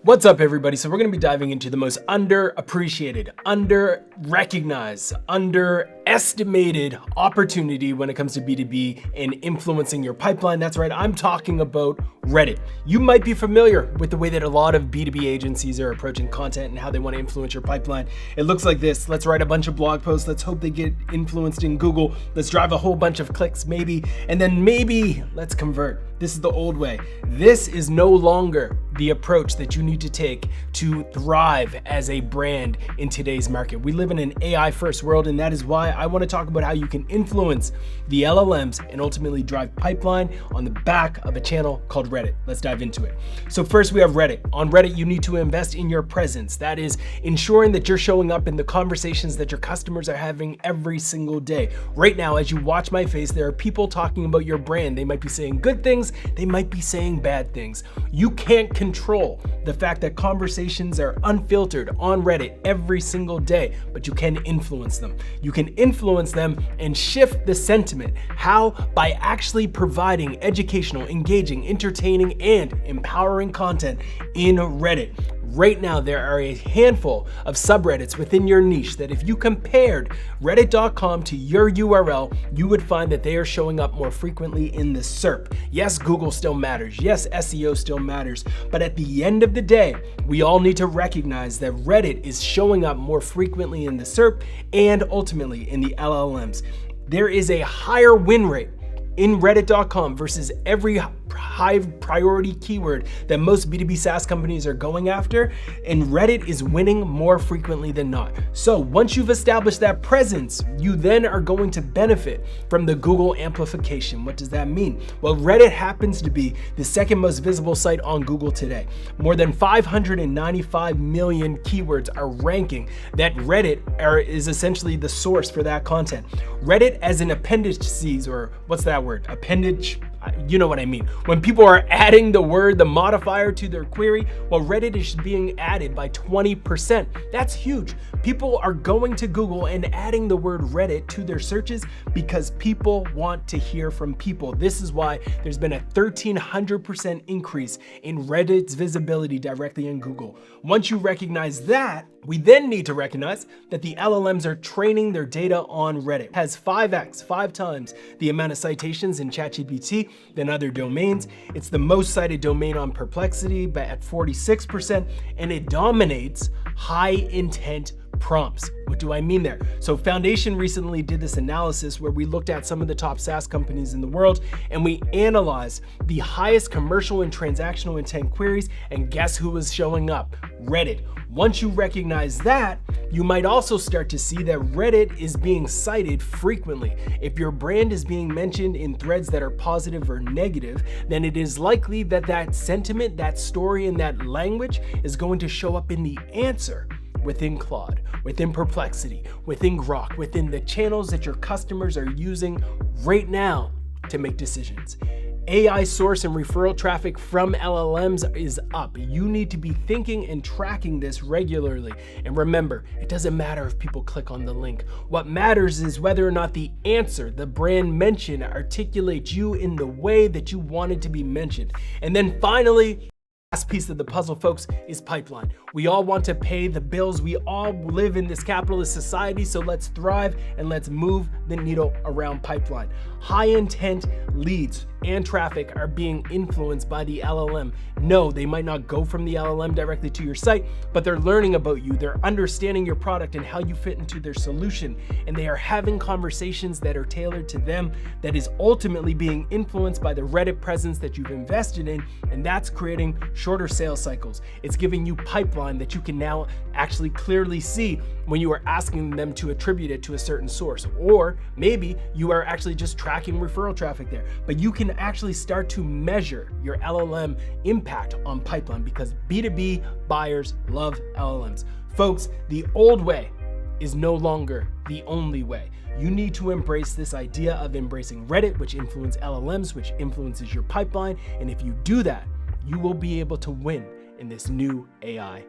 What's up, everybody? So we're going to be diving into the most underappreciated, under-recognized, underestimated opportunity when it comes to B2B and influencing your pipeline. That's right, I'm talking about Reddit. You might be familiar with the way that a lot of B2B agencies are approaching content and how they want to influence your pipeline. It looks like this. Let's write a bunch of blog posts. Let's hope they get influenced in Google. Let's drive a whole bunch of clicks, maybe, and then maybe let's convert. This is the old way. This is no longer the approach that you need to take to thrive as a brand in today's market. We live in an AI first world, and that is why I want to talk about how you can influence the LLMs and ultimately drive pipeline on the back of a channel called Reddit. Let's dive into it. So first we have Reddit. On Reddit, you need to invest in your presence. That is ensuring that you're showing up in the conversations that your customers are having every single day. Right now, as you watch my face, there are people talking about your brand. They might be saying good things, they might be saying bad things. You can't control the fact that conversations are unfiltered on Reddit every single day, but you can influence them. You can influence them and shift the sentiment. How? By actually providing educational, engaging, entertaining, and empowering content in Reddit. Right now, there are a handful of subreddits within your niche that if you compared reddit.com to your URL, you would find that they are showing up more frequently in the SERP. Yes, Google still matters. Yes, SEO still matters. But at the end of the day, we all need to recognize that Reddit is showing up more frequently in the SERP and ultimately in the LLMs. There is a higher win rate in reddit.com versus every high priority keyword that most B2B SaaS companies are going after, and Reddit is winning more frequently than not. So once you've established that presence, you then are going to benefit from the Google amplification. What does that mean? Well, Reddit happens to be the second most visible site on Google today. More than 595 million keywords are ranking that Reddit is essentially the source for that content. Reddit as an appendices, or what's that word? Appendage? You know what I mean. When people are adding the word, the modifier to their query, well, Reddit is being added by 20%. That's huge. People are going to Google and adding the word Reddit to their searches because people want to hear from people. This is why there's been a 1,300% increase in Reddit's visibility directly in Google. Once you recognize that, we then need to recognize that the LLMs are training their data on Reddit. It has 5 times the amount of citations in ChatGPT than other domains. It's the most cited domain on Perplexity, but at 46%, and it dominates high intent prompts. What do I mean there? So Foundation recently did this analysis where we looked at some of the top SaaS companies in the world and we analyzed the highest commercial and transactional intent queries, and guess who was showing up? Reddit. Once you recognize that, you might also start to see that Reddit is being cited frequently. If your brand is being mentioned in threads that are positive or negative, then it is likely that that sentiment, that story, and that language is going to show up in the answer within Claude, within Perplexity, within Grok, within the channels that your customers are using right now to make decisions. AI source and referral traffic from LLMs is up. You need to be thinking and tracking this regularly. And remember, it doesn't matter if people click on the link. What matters is whether or not the answer, the brand mention, articulates you in the way that you wanted to be mentioned. And then finally, last piece of the puzzle, folks, is pipeline. We all want to pay the bills. We all live in this capitalist society, so let's thrive and let's move the needle around pipeline. High intent leads and traffic are being influenced by the LLM. No, they might not go from the LLM directly to your site, but they're learning about you. They're understanding your product and how you fit into their solution, and they are having conversations that are tailored to them that is ultimately being influenced by the Reddit presence that you've invested in, and that's creating shorter sales cycles. It's giving you pipeline that you can now actually clearly see when you are asking them to attribute it to a certain source. Or maybe you are actually just tracking referral traffic there, but you can actually start to measure your LLM impact on pipeline because B2B buyers love LLMs. Folks, the old way is no longer the only way. You need to embrace this idea of embracing Reddit, which influences LLMs, which influences your pipeline. And if you do that, you will be able to win in this new AI